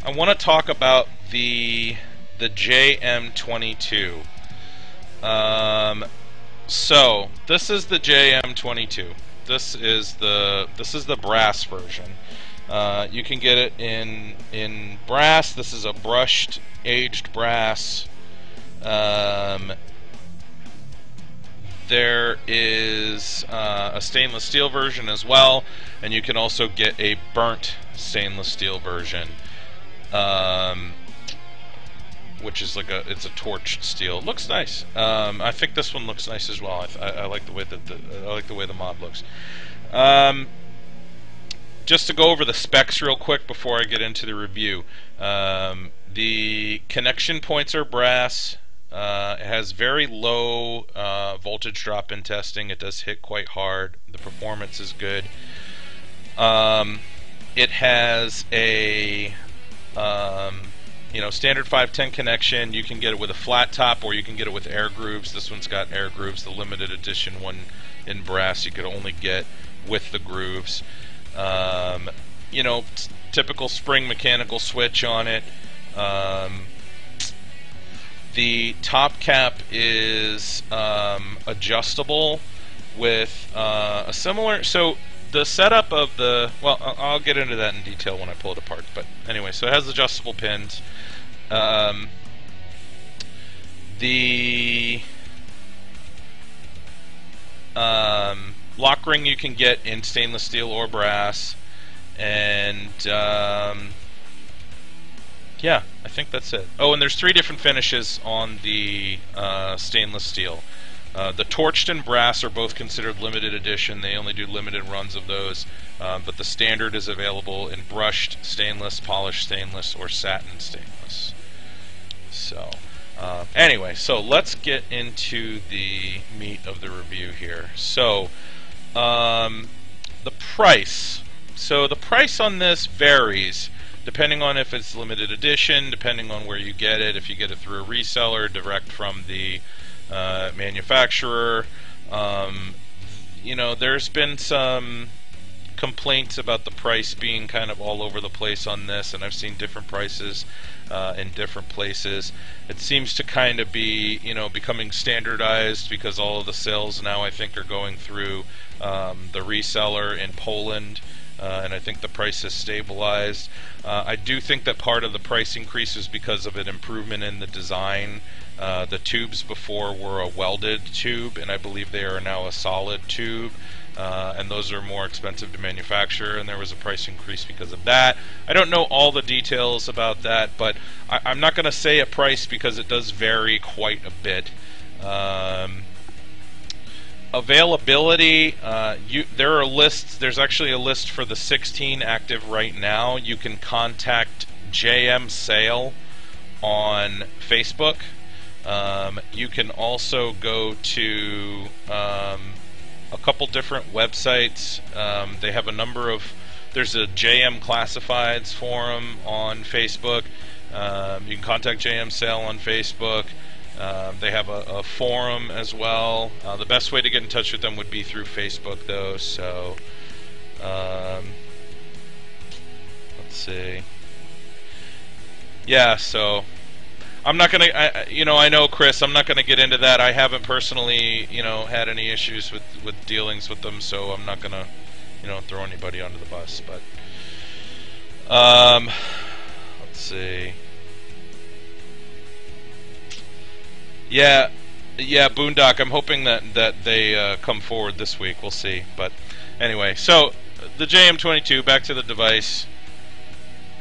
I want to talk about the JM22. So this is the JM22. This is the brass version. You can get it in brass. This is a brushed, aged brass. There is a stainless steel version as well, and you can also get a burnt stainless steel version, which is it's a torched steel. It looks nice. I think this one looks nice as well. I like the way the mod looks. Just to go over the specs real quick before I get into the review. The connection points are brass. It has very low voltage drop in testing. It does hit quite hard. The performance is good. It has a standard 510 connection. You can get it with a flat top, or you can get it with air grooves. This one's got air grooves. The limited edition one in brass you could only get with the grooves. Typical spring mechanical switch on it. The top cap is adjustable with a similar. So the setup of the I'll get into that in detail when I pull it apart. But anyway, so it has adjustable pins. The lock ring you can get in stainless steel or brass, and yeah, I think that's it. Oh, and there's 3 different finishes on the stainless steel. The torched and brass are both considered limited edition. They only do limited runs of those, but the standard is available in brushed stainless, polished stainless, or satin stainless. So anyway, so let's get into the meat of the review here. So the price. So the price on this varies depending on if it's limited edition, depending on where you get it, if you get it through a reseller, direct from the manufacturer. There's been some complaints about the price being kind of all over the place on this, and I've seen different prices in different places. It seems to kind of be, becoming standardized because all of the sales now I think are going through the reseller in Poland. And I think the price has stabilized. I do think that part of the price increase is because of an improvement in the design. The tubes before were a welded tube, and I believe they are now a solid tube. And those are more expensive to manufacture, and there was a price increase because of that. I don't know all the details about that, but I'm not going to say a price because it does vary quite a bit. Availability, there are lists. There's actually a list for the 16 active right now. You can contact JM Sale on Facebook. You can also go to a couple different websites. They have a number of. There's a JM Classifieds forum on Facebook. You can contact JM Sale on Facebook. They have a forum as well. The best way to get in touch with them would be through Facebook, though. So, let's see. Yeah, so I'm not gonna. I know Chris. I'm not gonna get into that. I haven't personally, had any issues with dealings with them, so I'm not gonna, throw anybody under the bus. But, let's see. Yeah, Boondock. I'm hoping that they come forward this week. We'll see. But anyway, so the JM22. Back to the device.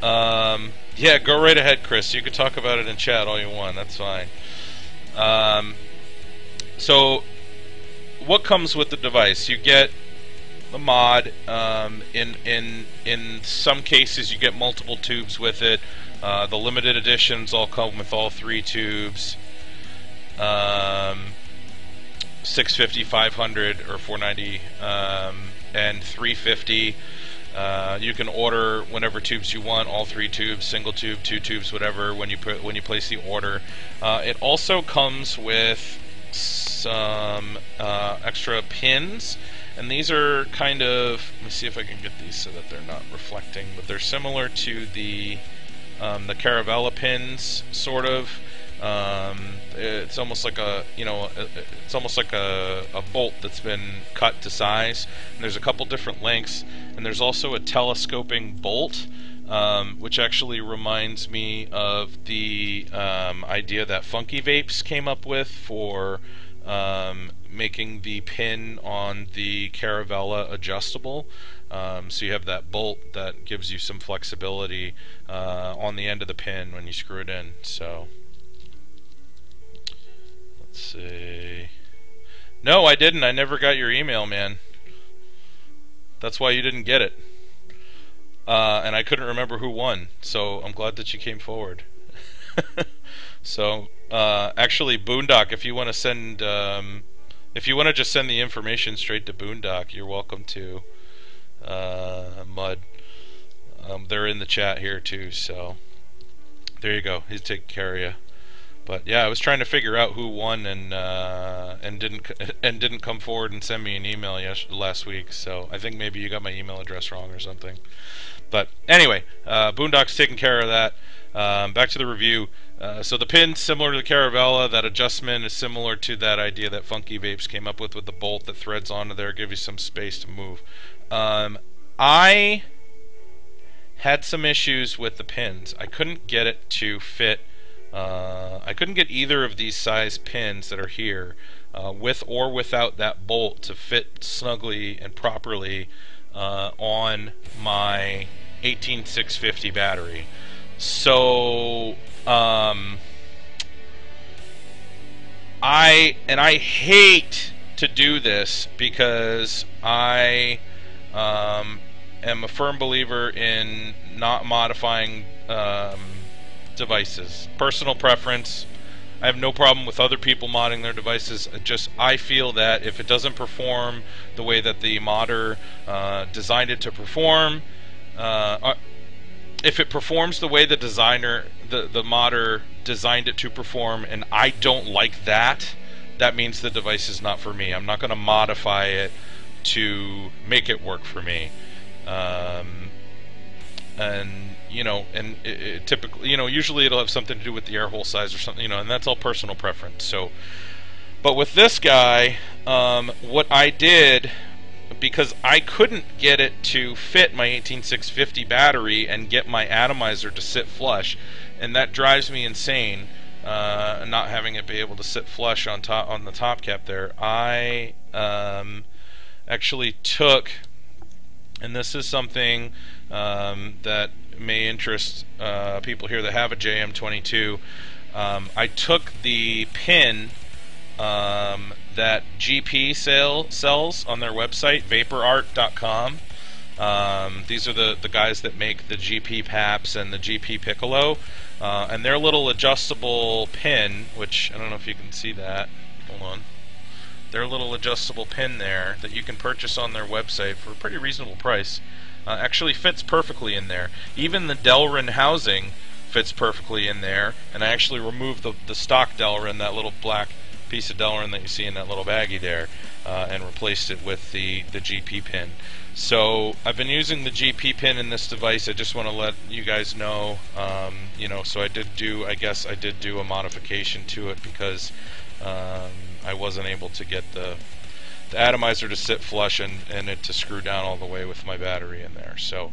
Yeah, go right ahead, Chris. You can talk about it in chat all you want. That's fine. So, what comes with the device? You get the mod. In some cases, you get multiple tubes with it. The limited editions all come with all 3 tubes. 650, 500, or 490, and 350. You can order whatever tubes you want, all 3 tubes, single tube, 2 tubes, whatever. When you place the order, it also comes with some extra pins, and these are kind of. Let me see if I can get these so that they're not reflecting, but they're similar to the the Caravella pins, sort of. It's almost like it's almost like a bolt that's been cut to size. And there's a couple different lengths, and there's also a telescoping bolt, which actually reminds me of the idea that Funky Vapes came up with for making the pin on the Caravella adjustable. So you have that bolt that gives you some flexibility on the end of the pin when you screw it in. So let's see. No, I didn't. I never got your email, man. That's why you didn't get it. And I couldn't remember who won, so I'm glad that you came forward. So actually, Boondock, if you want to send, if you want to just send the information straight to Boondock, you're welcome to. Mud, they're in the chat here too, so there you go. He's taking care of you. But yeah, I was trying to figure out who won, and didn't come forward and send me an email last week. So I think maybe you got my email address wrong or something. But anyway, Boondock's taking care of that. Back to the review. So the pin's similar to the Caravella. That adjustment is similar to that idea that Funky Vapes came up with the bolt that threads onto there, give you some space to move. I had some issues with the pins. I couldn't get it to fit. I couldn't get either of these size pins that are here, with or without that bolt, to fit snugly and properly on my 18650 battery. So I hate to do this because I am a firm believer in not modifying devices. Personal preference. I have no problem with other people modding their devices. I feel that if it doesn't perform the way that the modder designed it to perform, if it performs the way the modder designed it to perform, and I don't like that, that means the device is not for me. I'm not going to modify it to make it work for me. And it typically, usually it'll have something to do with the air hole size or something, and that's all personal preference. So, but with this guy, what I did, because I couldn't get it to fit my 18650 battery and get my atomizer to sit flush, and that drives me insane, not having it be able to sit flush on the top cap there. I actually took, and this is something that may interest people here that have a JM22. I took the pin that GP sells on their website, vaporart.com. These are the guys that make the GP PAPs and the GP Piccolo, and their little adjustable pin, which I don't know if you can see that. Hold on. Their little adjustable pin there that you can purchase on their website for a pretty reasonable price actually fits perfectly in there. Even the Delrin housing fits perfectly in there, and I actually removed the stock Delrin, that little black piece of Delrin that you see in that little baggie there, and replaced it with the GP pin. So I've been using the GP pin in this device. I just want to let you guys know, so I did do a modification to it because I wasn't able to get the atomizer to sit flush and it to screw down all the way with my battery in there. So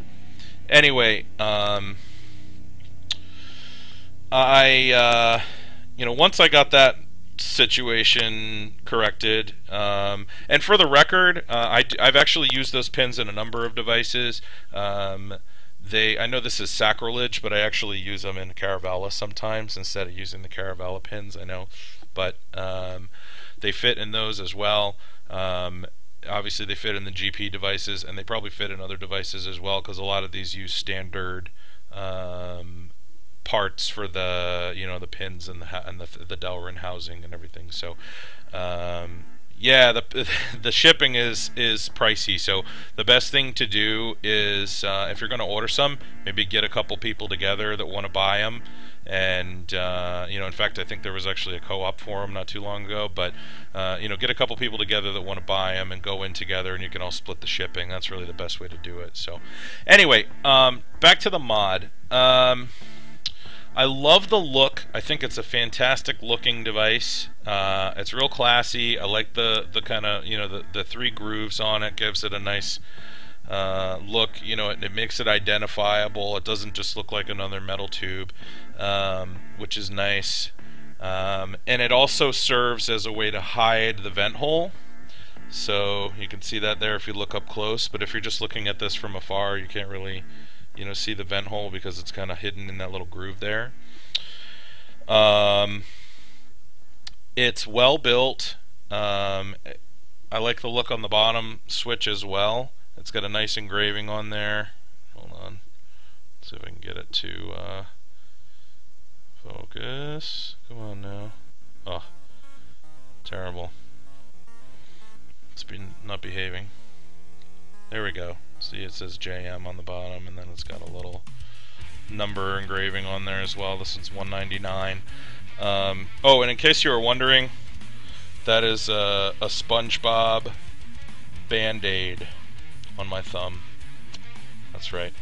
anyway, once I got that situation corrected, and for the record, I've actually used those pins in a number of devices. I know this is sacrilege, but I actually use them in Caravella sometimes instead of using the Caravella pins, I know, but they fit in those as well. Obviously they fit in the GP devices, and they probably fit in other devices as well, because a lot of these use standard parts for the the pins and the Delrin housing and everything. So yeah, the shipping is pricey. So the best thing to do is, if you're going to order some, maybe get a couple people together that want to buy them. And in fact, I think there was actually a co-op for them not too long ago. But get a couple people together that want to buy them and go in together, and you can all split the shipping. That's really the best way to do it. So anyway, back to the mod. I love the look. I think it's a fantastic looking device. It's real classy. I like the kind of, you know, the three grooves on it. Gives it a nice look. You know, it makes it identifiable. It doesn't just look like another metal tube, which is nice. And it also serves as a way to hide the vent hole. So you can see that there if you look up close. But if you're just looking at this from afar, you can't really, you know, see the vent hole because it's kind of hidden in that little groove there. It's well built. I like the look on the bottom switch as well. It's got a nice engraving on there. Hold on. Let's see if I can get it to focus. Come on now. Oh, terrible. It's been not behaving. There we go. See, it says JM on the bottom, and then it's got a little number engraving on there as well. This one's 199. Oh, and in case you were wondering, that is a SpongeBob Band-Aid on my thumb. That's right.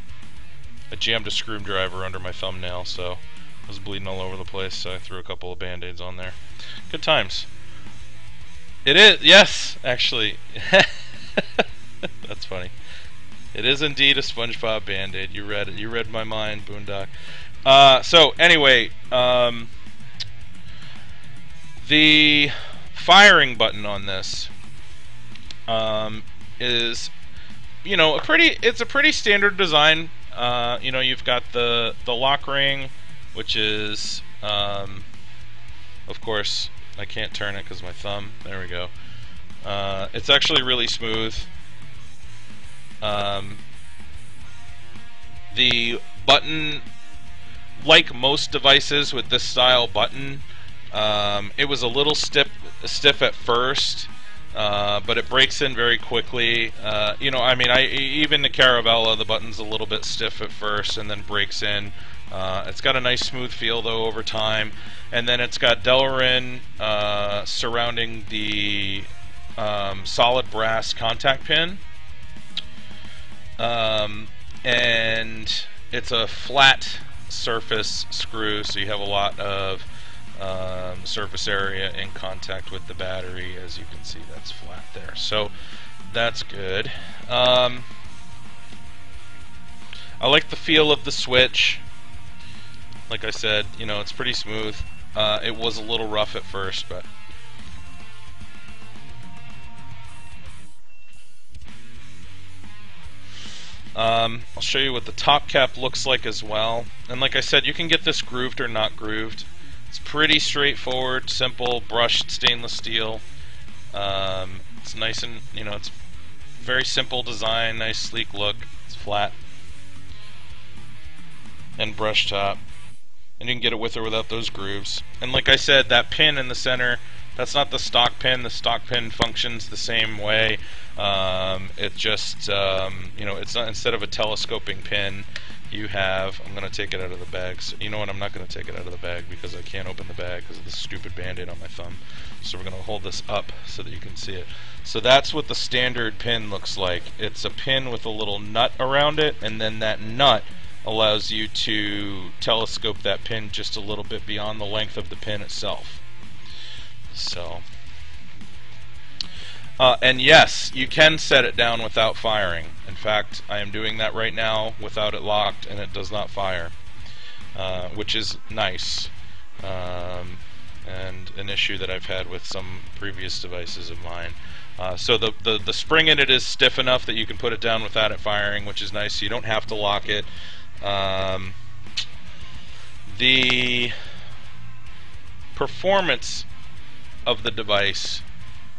I jammed a screwdriver under my thumbnail, so it was bleeding all over the place, so I threw a couple of Band-Aids on there. Good times. It is, yes, actually. That's funny. It is indeed a SpongeBob Band-Aid. You read it. You read my mind, Boondock. So, anyway, the firing button on this is, you know, it's a pretty standard design. You know, you've got the lock ring, which is, of course, I can't turn it because my thumb. There we go. It's actually really smooth. The button, like most devices with this style button, it was a little stiff at first, but it breaks in very quickly. You know, I mean, even the Caravella, the button's a little bit stiff at first and then breaks in. It's got a nice smooth feel though over time, and then it's got Delrin surrounding the solid brass contact pin, and it's a flat surface screw, so you have a lot of surface area in contact with the battery. As you can see, that's flat there, so that's good. I like the feel of the switch. Like I said, you know, it's pretty smooth. It was a little rough at first, but I'll show you what the top cap looks like as well. And like I said, you can get this grooved or not grooved. It's pretty straightforward, simple, brushed stainless steel. It's nice and, you know, it's very simple design, nice sleek look. It's flat and brush top. And you can get it with or without those grooves. And like I said, that pin in the center, that's not the stock pin. The stock pin functions the same way. It just, you know, it's not, instead of a telescoping pin, you have, I'm going to take it out of the bag. So, you know what, I'm not going to take it out of the bag because I can't open the bag because of the stupid Band-Aid on my thumb. So we're going to hold this up so that you can see it. So that's what the standard pin looks like. It's a pin with a little nut around it, and then that nut allows you to telescope that pin just a little bit beyond the length of the pin itself. So, and yes, you can set it down without firing. In fact, I am doing that right now without it locked, and it does not fire, which is nice, and an issue that I've had with some previous devices of mine. So the spring in it is stiff enough that you can put it down without it firing, which is nice. So you don't have to lock it. The performance of the device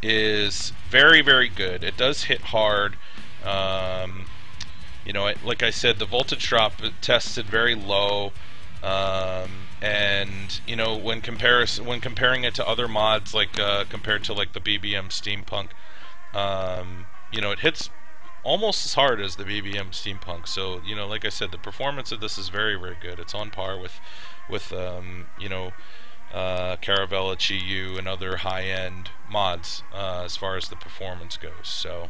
is very, very good. It does hit hard. You know, like I said, the voltage drop tested very low, and you know, when comparing it to other mods, like compared to like the BBM Steampunk, you know, it hits almost as hard as the BBM Steampunk. So, you know, like I said, the performance of this is very, very good. It's on par with you know, Caravella, Chi-Yu, and other high-end mods as far as the performance goes. So,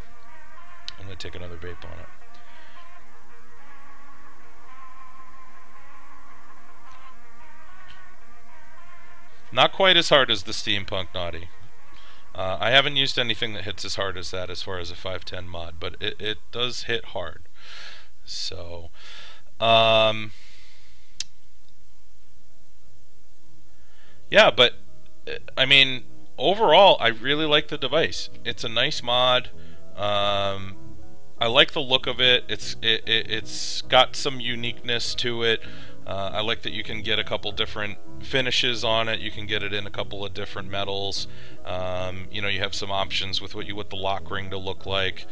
I'm going to take another vape on it. Not quite as hard as the Steampunk Naughty. I haven't used anything that hits as hard as that as far as a 510 mod, but it does hit hard. So, yeah, but I mean, overall, I really like the device. It's a nice mod. I like the look of it. It's got some uniqueness to it. I like that you can get a couple different finishes on it. You can get it in a couple of different metals. You know, you have some options with what you want the lock ring to look like,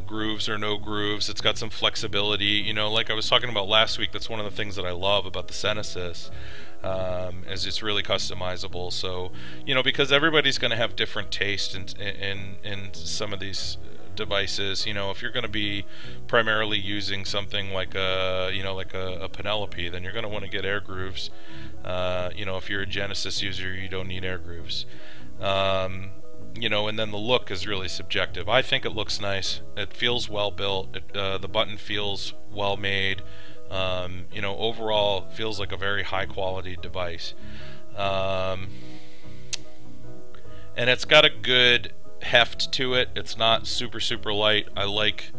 grooves or no grooves. It's got some flexibility. You know, like I was talking about last week, that's one of the things that I love about the Genesis. As it's really customizable. So, you know, because everybody's going to have different taste in some of these devices. You know, if you're going to be primarily using something like a, you know, like a Penelope, then you're going to want to get air grooves. You know, if you're a Genesis user, you don't need air grooves. You know, and then the look is really subjective. I think it looks nice. It feels well built. The button feels well made. You know, overall, feels like a very high quality device. And it's got a good heft to it. It's not super light. I like,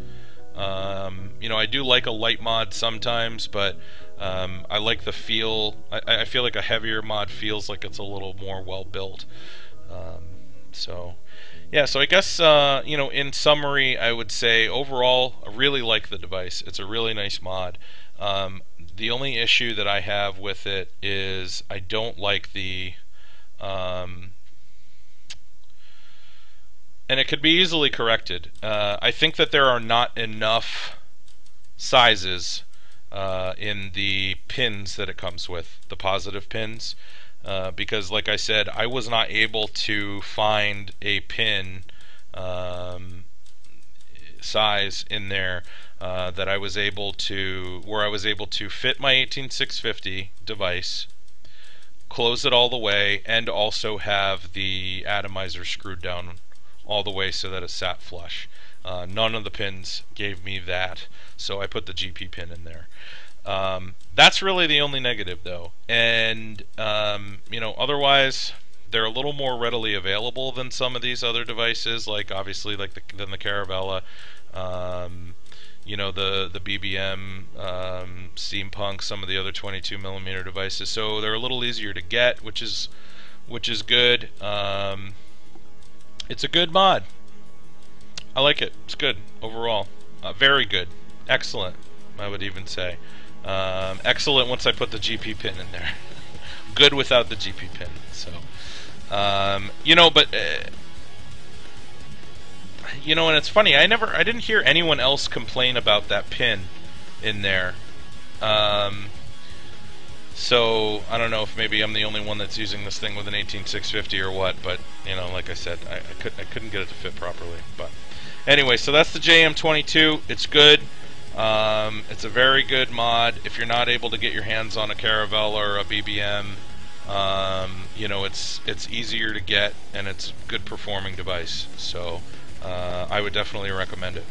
you know, I do like a light mod sometimes, but I like the feel. I feel like a heavier mod feels like it's a little more well built. So yeah, so I guess, you know, in summary, I would say overall, I really like the device. It's a really nice mod. The only issue that I have with it is I don't like the, and it could be easily corrected. I think that there are not enough sizes in the pins that it comes with, the positive pins, because like I said, I was not able to find a pin size in there that I was able to, where I was able to fit my 18650 device, close it all the way, and also have the atomizer screwed down all the way so that it sat flush. None of the pins gave me that, so I put the GP pin in there. That's really the only negative though, and you know, otherwise they're a little more readily available than some of these other devices, like obviously like than the Caravella, you know, the BBM, Steampunk, some of the other 22mm devices. So they're a little easier to get, which is good. It's a good mod. I like it. It's good overall. Very good. Excellent, I would even say. Excellent once I put the GP pin in there. Good without the GP pin. So, you know, but you know, and it's funny. I didn't hear anyone else complain about that pin in there. So I don't know if maybe I'm the only one that's using this thing with an 18650 or what. But you know, like I said, I couldn't get it to fit properly. But anyway, so that's the JM22. It's good. It's a very good mod. If you're not able to get your hands on a Caravella or a BBM, you know, it's easier to get, and it's a good performing device. So I would definitely recommend it.